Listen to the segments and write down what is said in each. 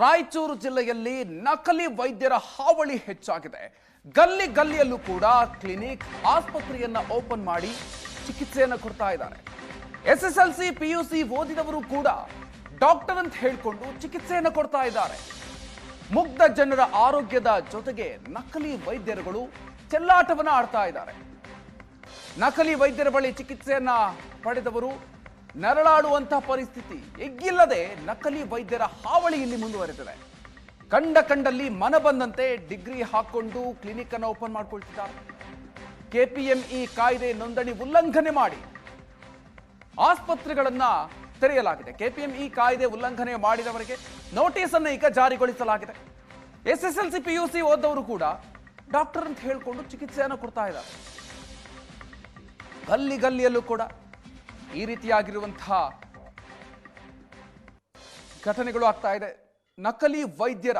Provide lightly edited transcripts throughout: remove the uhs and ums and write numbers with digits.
ರಾಯಚೂರು ಜಿಲ್ಲೆಯಲ್ಲಿ ನಕಲಿ ವೈದ್ಯರ ಹಾವಳಿ ಹೆಚ್ಚಾಗಿದೆ. ಗಲ್ಲಿ ಗಲ್ಲಿಯಲ್ಲೂ ಕೂಡ ಕ್ಲಿನಿಕ್, ಆಸ್ಪತ್ರೆಯನ್ನ ಓಪನ್ ಮಾಡಿ ಚಿಕಿತ್ಸೆಯನ್ನು ಕೊಡ್ತಾ ಇದ್ದಾರೆ. SSLC PUC ಓದಿದವರು ಕೂಡ ಡಾಕ್ಟರ್ ಅಂತ ಹೇಳಿಕೊಂಡು ಚಿಕಿತ್ಸೆಯನ್ನು ಕೊಡ್ತಾ ಇದ್ದಾರೆ. ಮುಗ್ಧ ಜನರ ಆರೋಗ್ಯದ ಜೊತೆಗೆ ನಕಲಿ ವೈದ್ಯರುಗಳು ಚೆಲ್ಲಾಟವನ್ನ ಆಡ್ತಾ ಇದ್ದಾರೆ. ನಕಲಿ ವೈದ್ಯರ ಬಳಿ ಚಿಕಿತ್ಸೆಯನ್ನ ಪಡೆದವರು ನರಳಾಡುವಂತಹ ಪರಿಸ್ಥಿತಿ. ಎಗ್ಗಿಲ್ಲದೆ ನಕಲಿ ವೈದ್ಯರ ಹಾವಳಿ ಇಲ್ಲಿ ಮುಂದುವರೆದಿದೆ. ಕಂಡಲ್ಲಿ ಮನ ಬಂದಂತೆ ಡಿಗ್ರಿ ಹಾಕೊಂಡು ಕ್ಲಿನಿಕ್ ಅನ್ನು ಓಪನ್ ಮಾಡ್ಕೊಳ್ತಿದ್ದಾರೆ. KPME ಕಾಯ್ದೆ ನೋಂದಣಿ ಉಲ್ಲಂಘನೆ ಮಾಡಿ ಆಸ್ಪತ್ರೆಗಳನ್ನ ತೆರೆಯಲಾಗಿದೆ. KPME ಕಾಯ್ದೆ ಉಲ್ಲಂಘನೆ ಮಾಡಿದವರಿಗೆ ನೋಟಿಸ್ ಅನ್ನು ಈಗ ಜಾರಿಗೊಳಿಸಲಾಗಿದೆ. SSLC PUC ಓದವರು ಕೂಡ ಡಾಕ್ಟರ್ ಅಂತ ಹೇಳಿಕೊಂಡು ಚಿಕಿತ್ಸೆಯನ್ನು ಕೊಡ್ತಾ ಇದ್ದಾರೆ. ಗಲ್ಲಿಯಲ್ಲೂ ಕೂಡ ಈ ರೀತಿಯಾಗಿರುವಂತಹ ಘಟನೆಗಳು ಆಗ್ತಾ ಇದೆ. ನಕಲಿ ವೈದ್ಯರ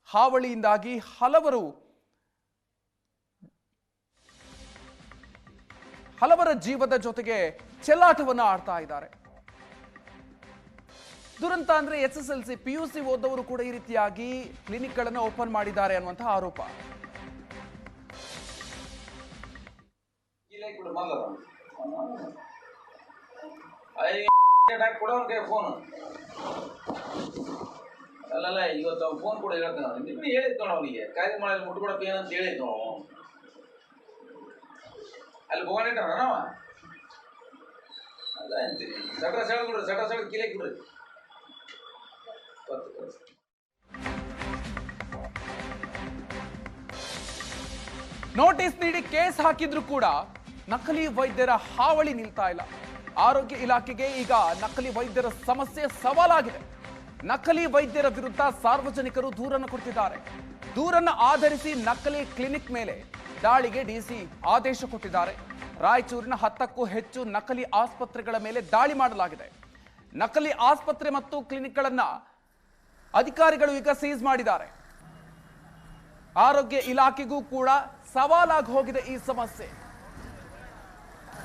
ಹಾವಳಿಯಿಂದಾಗಿ ಹಲವರ ಜೀವದ ಜೊತೆಗೆ ಚೆಲ್ಲಾಟವನ್ನ ಆಡ್ತಾ ಇದ್ದಾರೆ. ದುರಂತ ಅಂದ್ರೆ SSLC PUC ಓದವರು ಕೂಡ ಈ ರೀತಿಯಾಗಿ ಕ್ಲಿನಿಕ್ ಗಳನ್ನು ಓಪನ್ ಮಾಡಿದ್ದಾರೆ ಅನ್ನುವಂತಹ ಆರೋಪ. ಫೋನ್ ಅಲ್ಲಲ್ಲ, ಇವತ್ತು ಫೋನ್ ಕೂಡ ಹೇಳ್ತಾನೆ. ನಿನ್ನೆ ಹೇಳಿದ್ ನೋಡ, ಅವನಿಗೆ ಕಾಯ್ದೆ ಮಾಡಲಿ ಮುಟ್ಕೊಡಪ್ಪ ಏನಂತ ಹೇಳಿದ್ ನಾವು. ಅಲ್ಲಿ ಭಗವಾನ್ ಇಟ್ಟಾರ ನಾವ ಅಲ್ಲ ಅಂತೀನಿ. ಸಟ ಸೆಳೆದ್ ಕಿಲೇಕ್ ಬಿಡ್ರಿ. ನೋಟಿಸ್ ನೀಡಿ ಕೇಸ್ ಹಾಕಿದ್ರು ಕೂಡ ನಕಲಿ ವೈದ್ಯರ ಹಾವಳಿ ನಿಲ್ತಾ ಇಲ್ಲ. ಆರೋಗ್ಯ ಇಲಾಖೆಗೆ ಈಗ ನಕಲಿ ವೈದ್ಯರ ಸಮಸ್ಯೆ ಸವಾಲಾಗಿದೆ. ನಕಲಿ ವೈದ್ಯರ ವಿರುದ್ಧ ಸಾರ್ವಜನಿಕರು ದೂರನ್ನು ಕೊಡ್ತಿದ್ದಾರೆ. ದೂರನ್ನು ಆಧರಿಸಿ ನಕಲಿ ಕ್ಲಿನಿಕ್ ಮೇಲೆ ದಾಳಿಗೆ DC ಆದೇಶ ಕೊಟ್ಟಿದ್ದಾರೆ. ರಾಯಚೂರಿನ 10ಕ್ಕೂ ಹೆಚ್ಚು ನಕಲಿ ಆಸ್ಪತ್ರೆಗಳ ಮೇಲೆ ದಾಳಿ ಮಾಡಲಾಗಿದೆ. ನಕಲಿ ಆಸ್ಪತ್ರೆ ಮತ್ತು ಕ್ಲಿನಿಕ್ಗಳನ್ನ ಅಧಿಕಾರಿಗಳು ಈಗ ಸೀಸ್ ಮಾಡಿದ್ದಾರೆ. ಆರೋಗ್ಯ ಇಲಾಖೆಗೂ ಕೂಡ ಸವಾಲಾಗಿ ಹೋಗಿದೆ ಈ ಸಮಸ್ಯೆ.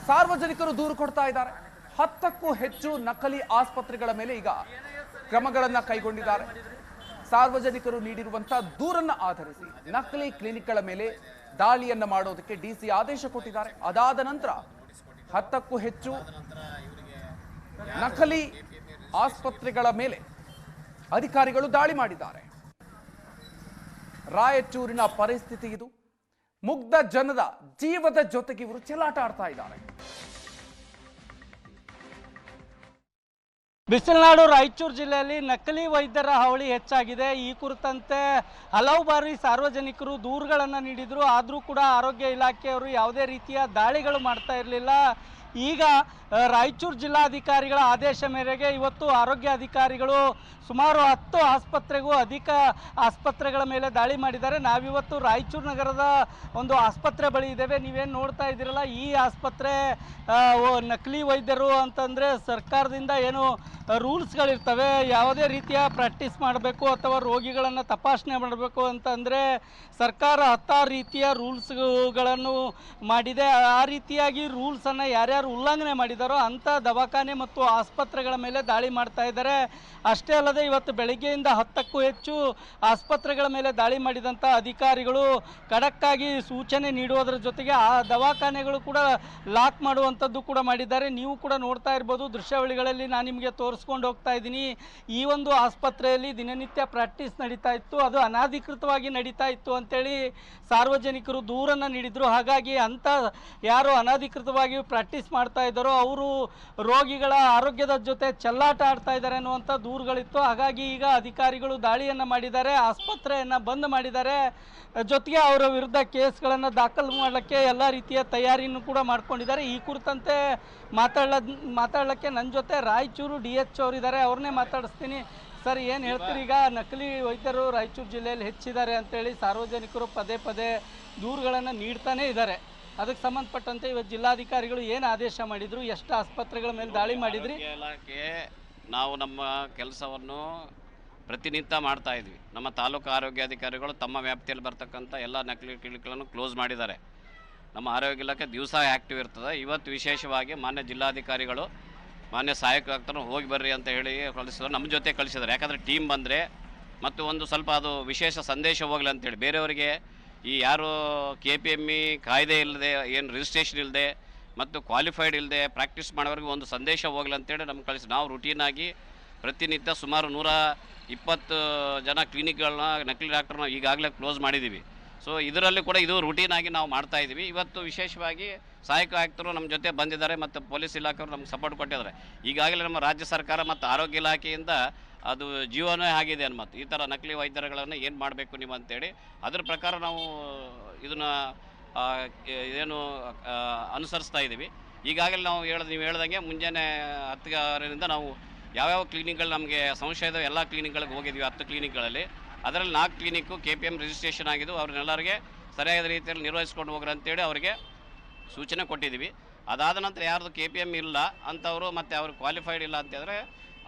ಸಾರ್ವಜನಿಕರು ದೂರು ಕೊಡ್ತಾ ಇದ್ದಾರೆ. 10ಕ್ಕೂ ಹೆಚ್ಚು ನಕಲಿ ಆಸ್ಪತ್ರೆಗಳ ಮೇಲೆ ಈಗ ಕ್ರಮಗಳನ್ನ ಕೈಗೊಂಡಿದ್ದಾರೆ. ಸಾರ್ವಜನಿಕರು ನೀಡಿರುವಂತಹ ದೂರನ್ನ ಆಧರಿಸಿ ನಕಲಿ ಕ್ಲಿನಿಕ್ಗಳ ಮೇಲೆ ದಾಳಿಯನ್ನ ಮಾಡೋದಕ್ಕೆ DC ಆದೇಶ ಕೊಟ್ಟಿದ್ದಾರೆ. ಅದಾದ ನಂತರ 10ಕ್ಕೂ ಹೆಚ್ಚು ನಕಲಿ ಆಸ್ಪತ್ರೆಗಳ ಮೇಲೆ ಅಧಿಕಾರಿಗಳು ದಾಳಿ ಮಾಡಿದ್ದಾರೆ. ರಾಯಚೂರಿನ ಪರಿಸ್ಥಿತಿ ಇದು. ಮುಗ್ಧ ಜನರ ಜೀವದ ಜೊತೆಗೆ ಇವರು ಚೆಲ್ಲಾಟ ಆಡ್ತಾ ಇದ್ದಾರೆ. ಬಿಸಿಲನಾಡು ರಾಯಚೂರು ಜಿಲ್ಲೆಯಲ್ಲಿ ನಕಲಿ ವೈದ್ಯರ ಹಾವಳಿ ಹೆಚ್ಚಾಗಿದೆ. ಈ ಕುರಿತಂತೆ ಹಲವು ಬಾರಿ ಸಾರ್ವಜನಿಕರು ದೂರುಗಳನ್ನು ನೀಡಿದರು. ಆದರೂ ಕೂಡ ಆರೋಗ್ಯ ಇಲಾಖೆಯವರು ಯಾವುದೇ ರೀತಿಯ ದಾಳಿಗಳು ಮಾಡ್ತಾ ಇರಲಿಲ್ಲ. ಈಗ ರಾಯಚೂರು ಜಿಲ್ಲಾಧಿಕಾರಿಗಳ ಆದೇಶ ಮೇರೆಗೆ ಇವತ್ತು ಆರೋಗ್ಯ ಅಧಿಕಾರಿಗಳು ಸುಮಾರು 10 ಆಸ್ಪತ್ರೆಗೂ ಅಧಿಕ ಆಸ್ಪತ್ರೆಗಳ ಮೇಲೆ ದಾಳಿ ಮಾಡಿದ್ದಾರೆ. ನಾವಿವತ್ತು ರಾಯಚೂರು ನಗರದ ಒಂದು ಆಸ್ಪತ್ರೆ ಬಳಿ ಇದ್ದೇವೆ. ನೀವೇನು ನೋಡ್ತಾ ಇದ್ದೀರಲ್ಲ, ಈ ಆಸ್ಪತ್ರೆ ನಕಲಿ ವೈದ್ಯರು ಅಂತಂದರೆ ಸರ್ಕಾರದಿಂದ ಏನು ರೂಲ್ಸ್ಗಳಿರ್ತವೆ, ಯಾವುದೇ ರೀತಿಯ ಪ್ರಾಕ್ಟೀಸ್ ಮಾಡಬೇಕು ಅಥವಾ ರೋಗಿಗಳನ್ನು ತಪಾಸಣೆ ಮಾಡಬೇಕು ಅಂತಂದರೆ ಸರ್ಕಾರ 10 ರೀತಿಯ ರೂಲ್ಸ್ಗಳನ್ನು ಮಾಡಿದೆ. ಆ ರೀತಿಯಾಗಿ ರೂಲ್ಸನ್ನು ಯಾರ್ಯಾರು ಉಲ್ಲಂಘನೆ ಮಾಡಿದಾರೋ ಅಂಥ ದವಾಖಾನೆ ಮತ್ತು ಆಸ್ಪತ್ರೆಗಳ ಮೇಲೆ ದಾಳಿ ಮಾಡ್ತಾ ಇದ್ದಾರೆ. ಅಷ್ಟೇ ಅಲ್ಲದೆ ಇವತ್ತು ಬೆಳಗ್ಗೆಯಿಂದ 10ಕ್ಕೂ ಹೆಚ್ಚು ಆಸ್ಪತ್ರೆಗಳ ಮೇಲೆ ದಾಳಿ ಮಾಡಿದಂಥ ಅಧಿಕಾರಿಗಳು ಖಡಕ್ಕಾಗಿ ಸೂಚನೆ ನೀಡುವುದರ ಜೊತೆಗೆ ಆ ದವಾಖಾನೆಗಳು ಕೂಡ ಲಾಕ್ ಮಾಡುವಂಥದ್ದು ಕೂಡ ಮಾಡಿದ್ದಾರೆ. ನೀವು ಕೂಡ ನೋಡ್ತಾ ಇರ್ಬೋದು ದೃಶ್ಯಾವಳಿಗಳಲ್ಲಿ ನಾನು ನಿಮಗೆ ತೋರಿಸ್ಕೊಂಡು ಹೋಗ್ತಾ ಇದ್ದೀನಿ. ಈ ಒಂದು ಆಸ್ಪತ್ರೆಯಲ್ಲಿ ದಿನನಿತ್ಯ ಪ್ರಾಕ್ಟೀಸ್ ನಡೀತಾ ಇತ್ತು, ಅದು ಅನಧಿಕೃತವಾಗಿ ನಡೀತಾ ಇತ್ತು ಅಂತೇಳಿ ಸಾರ್ವಜನಿಕರು ದೂರನ್ನು ನೀಡಿದರು. ಹಾಗಾಗಿ ಅಂಥ ಯಾರು ಅನಧಿಕೃತವಾಗಿ ಪ್ರಾಕ್ಟೀಸ್ ಮಾಡ್ತಾ ಇದ್ದಾರೋ ಅವರು ರೋಗಿಗಳ ಆರೋಗ್ಯದ ಜೊತೆ ಚೆಲ್ಲಾಟ ಆಡ್ತಾ ಇದ್ದಾರೆ ಅನ್ನುವಂಥ ದೂರುಗಳಿತ್ತು. ಹಾಗಾಗಿ ಈಗ ಅಧಿಕಾರಿಗಳು ದಾಳಿಯನ್ನು ಮಾಡಿದ್ದಾರೆ, ಆಸ್ಪತ್ರೆಯನ್ನು ಬಂದ್ ಮಾಡಿದ್ದಾರೆ. ಜೊತೆಗೆ ಅವರ ವಿರುದ್ಧ ಕೇಸ್ಗಳನ್ನು ದಾಖಲು ಮಾಡಲಿಕ್ಕೆ ಎಲ್ಲ ರೀತಿಯ ತಯಾರಿಯನ್ನು ಕೂಡ ಮಾಡ್ಕೊಂಡಿದ್ದಾರೆ. ಈ ಕುರಿತಂತೆ ಮಾತಾಡಲಿಕ್ಕೆ ನನ್ನ ಜೊತೆ ರಾಯಚೂರು DH ಅವರಿದ್ದಾರೆ, ಅವ್ರನ್ನೇ ಮಾತಾಡಿಸ್ತೀನಿ. ಸರ್, ಏನು ಹೇಳ್ತೀರಿ? ಈಗ ನಕಲಿ ವೈದ್ಯರು ರಾಯಚೂರು ಜಿಲ್ಲೆಯಲ್ಲಿ ಹೆಚ್ಚಿದ್ದಾರೆ ಅಂತೇಳಿ ಸಾರ್ವಜನಿಕರು ಪದೇ ದೂರುಗಳನ್ನು ನೀಡ್ತಾನೇ ಇದ್ದಾರೆ. ಅದಕ್ಕೆ ಸಂಬಂಧಪಟ್ಟಂತೆ ಇವತ್ತು ಜಿಲ್ಲಾಧಿಕಾರಿಗಳು ಏನು ಆದೇಶ ಮಾಡಿದ್ರು, ಎಷ್ಟು ಆಸ್ಪತ್ರೆಗಳ ಮೇಲೆ ದಾಳಿ ಮಾಡಿದ್ರಿ? ಇಲಾಖೆ ನಾವು ನಮ್ಮ ಕೆಲಸವನ್ನು ಪ್ರತಿನಿತ್ಯ ಮಾಡ್ತಾ ಇದ್ವಿ. ನಮ್ಮ ತಾಲೂಕು ಆರೋಗ್ಯಾಧಿಕಾರಿಗಳು ತಮ್ಮ ವ್ಯಾಪ್ತಿಯಲ್ಲಿ ಬರ್ತಕ್ಕಂಥ ಎಲ್ಲ ನಕಲಿ ಕ್ಲಿನಿಕ್ಗಳನ್ನು ಕ್ಲೋಸ್ ಮಾಡಿದ್ದಾರೆ. ನಮ್ಮ ಆರೋಗ್ಯ ಇಲಾಖೆ ದಿವಸ ಆ್ಯಕ್ಟಿವ್ ಇರ್ತದೆ. ಇವತ್ತು ವಿಶೇಷವಾಗಿ ಮಾನ್ಯ ಜಿಲ್ಲಾಧಿಕಾರಿಗಳು ಮಾನ್ಯ ಸಹಾಯಕ ಆಯುಕ್ತರು ಹೋಗಿ ಬರ್ರಿ ಅಂತ ಹೇಳಿ ಕಳಿಸಿದ್ರು. ನಮ್ಮ ಜೊತೆ ಕಳಿಸಿದ್ದಾರೆ. ಯಾಕಂದರೆ ಟೀಮ್ ಬಂದರೆ ಮತ್ತು ಒಂದು ಸ್ವಲ್ಪ ಅದು ವಿಶೇಷ ಸಂದೇಶ ಹೋಗಲಿ ಅಂತೇಳಿ ಬೇರೆಯವರಿಗೆ ಈ ಯಾರು KPME ಕಾಯ್ದೆ ಇಲ್ಲದೆ ಏನು ರಿಜಿಸ್ಟ್ರೇಷನ್ ಇಲ್ಲದೆ ಮತ್ತು ಕ್ವಾಲಿಫೈಡ್ ಇಲ್ಲದೆ ಪ್ರಾಕ್ಟೀಸ್ ಮಾಡೋರಿಗೆ ಒಂದು ಸಂದೇಶ ಹೋಗಲಿ ಅಂತೇಳಿ ನಮ್ಗೆ ಕಳಿಸಿ ನಾವು ರುಟೀನಾಗಿ ಪ್ರತಿನಿತ್ಯ ಸುಮಾರು 120 ಜನ ಕ್ಲಿನಿಕ್ಗಳನ್ನ ನಕಲಿ ಡಾಕ್ಟರ್ನ ಈಗಾಗಲೇ ಕ್ಲೋಸ್ ಮಾಡಿದ್ದೀವಿ. ಸೊ ಇದರಲ್ಲಿ ಕೂಡ ಇದು ರುಟೀನಾಗಿ ನಾವು ಮಾಡ್ತಾಯಿದ್ದೀವಿ. ಇವತ್ತು ವಿಶೇಷವಾಗಿ ಸಹಾಯಕ ಆಯುಕ್ತರು ನಮ್ಮ ಜೊತೆ ಬಂದಿದ್ದಾರೆ ಮತ್ತು ಪೊಲೀಸ್ ಇಲಾಖೆಯವರು ನಮ್ಗೆ ಸಪೋರ್ಟ್ ಕೊಟ್ಟಿದ್ದಾರೆ. ಈಗಾಗಲೇ ನಮ್ಮ ರಾಜ್ಯ ಸರ್ಕಾರ ಮತ್ತು ಆರೋಗ್ಯ ಇಲಾಖೆಯಿಂದ ಅದು ಜೀವನೇ ಆಗಿದೆ ಮತ್ತು ಈ ಥರ ನಕಲಿ ವೈದ್ಯರುಗಳನ್ನು ಏನು ಮಾಡಬೇಕು ನೀವು ಅಂತೇಳಿ ಅದ್ರ ಪ್ರಕಾರ ನಾವು ಇದನ್ನು ಏನು ಅನುಸರಿಸ್ತಾ ಇದ್ದೀವಿ. ಈಗಾಗಲೇ ನಾವು ನೀವು ಹೇಳ್ದಂಗೆ ಮುಂಜಾನೆ 10 ನಾವು ಯಾವ್ಯಾವ ಕ್ಲಿನಿಕ್ಗಳು ನಮಗೆ ಸಂಶಯ ಇದ್ದಾವೆ ಎಲ್ಲ ಕ್ಲಿನಿಕ್ಗಳಿಗೆ ಹೋಗಿದ್ವಿ. 10 ಕ್ಲಿನಿಕ್ಗಳಲ್ಲಿ ಅದರಲ್ಲಿ 4 ಕ್ಲಿನಿಕ್ಕು KPM ರಿಜಿಸ್ಟ್ರೇಷನ್ ಆಗಿದ್ದು ಅವ್ರನ್ನೆಲ್ಲರಿಗೆ ಸರಿಯಾದ ರೀತಿಯಲ್ಲಿ ನಿರ್ವಹಿಸ್ಕೊಂಡು ಹೋಗ್ರಿ ಅಂತೇಳಿ ಅವರಿಗೆ ಸೂಚನೆ ಕೊಟ್ಟಿದ್ದೀವಿ. ಅದಾದ ನಂತರ ಯಾರ್ದು KPM ಇಲ್ಲ ಅಂಥವರು ಮತ್ತು ಅವ್ರು ಕ್ವಾಲಿಫೈಡ್ ಇಲ್ಲ ಅಂತಂದರೆ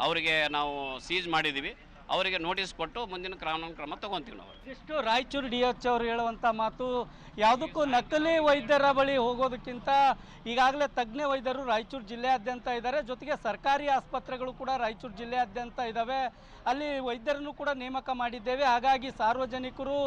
ಅವರಿಗೆ ನಾವು ಸೀಜ್ ಮಾಡಿದ್ದೀವಿ. ಅವರಿಗೆ ನೋಟಿಸ್ ಕೊಟ್ಟು ಮುಂದಿನ ಕಾನೂನು ಕ್ರಮ ತಗೊತೀವಿ ನಾವು. ಇಷ್ಟು ರಾಯಚೂರು DH ಅವರು ಹೇಳುವಂಥ ಮಾತು, ಯಾವುದಕ್ಕೂ ನಕಲಿ ವೈದ್ಯರ ಬಳಿ ಹೋಗೋದಕ್ಕಿಂತ ಈಗಾಗಲೇ ತಜ್ಞ ವೈದ್ಯರು ರಾಯಚೂರು ಜಿಲ್ಲೆಯಾದ್ಯಂತ ಇದ್ದಾರೆ. ಜೊತೆಗೆ ಸರ್ಕಾರಿ ಆಸ್ಪತ್ರೆಗಳು ಕೂಡ ರಾಯಚೂರು ಜಿಲ್ಲೆಯಾದ್ಯಂತ ಇದ್ದಾವೆ. ಅಲ್ಲಿ ವೈದ್ಯರನ್ನು ಕೂಡ ನೇಮಕ ಮಾಡಿದ್ದೇವೆ. ಹಾಗಾಗಿ ಸಾರ್ವಜನಿಕರು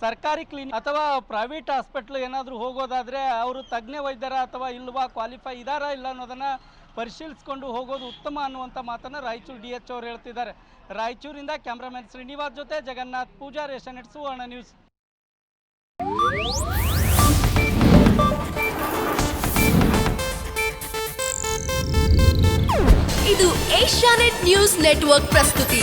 ಸರ್ಕಾರಿ ಕ್ಲಿನಿಕ್ ಅಥವಾ ಪ್ರೈವೇಟ್ ಹಾಸ್ಪಿಟ್ಲ್ ಏನಾದರೂ ಹೋಗೋದಾದರೆ ಅವರು ತಜ್ಞ ವೈದ್ಯರ ಅಥವಾ ಇಲ್ವಾ, ಕ್ವಾಲಿಫೈ ಇದ್ದಾರಾ ಇಲ್ಲ ಅನ್ನೋದನ್ನು ಪರಿಶೀಲಿಸಿಕೊಂಡು ಹೋಗೋದು ಉತ್ತಮ ಅನ್ನುವಂಥ ಮಾತನ್ನು ರಾಯಚೂರು DH ಅವರು ಹೇಳ್ತಿದ್ದಾರೆ. ರಾಯಚೂರಿಂದ ಕ್ಯಾಮ್ರಾಮನ್ ಶ್ರೀನಿವಾಸ್ ಜೊತೆ ಜಗನ್ನಾಥ್ ಪೂಜಾರ್, ಏಷ್ಯಾನೆಟ್ ಸುವರ್ಣ ನ್ಯೂಸ್. ಇದು ಏಷ್ಯಾನೆಟ್ ನ್ಯೂಸ್ ನೆಟ್ವರ್ಕ್ ಪ್ರಸ್ತುತಿ.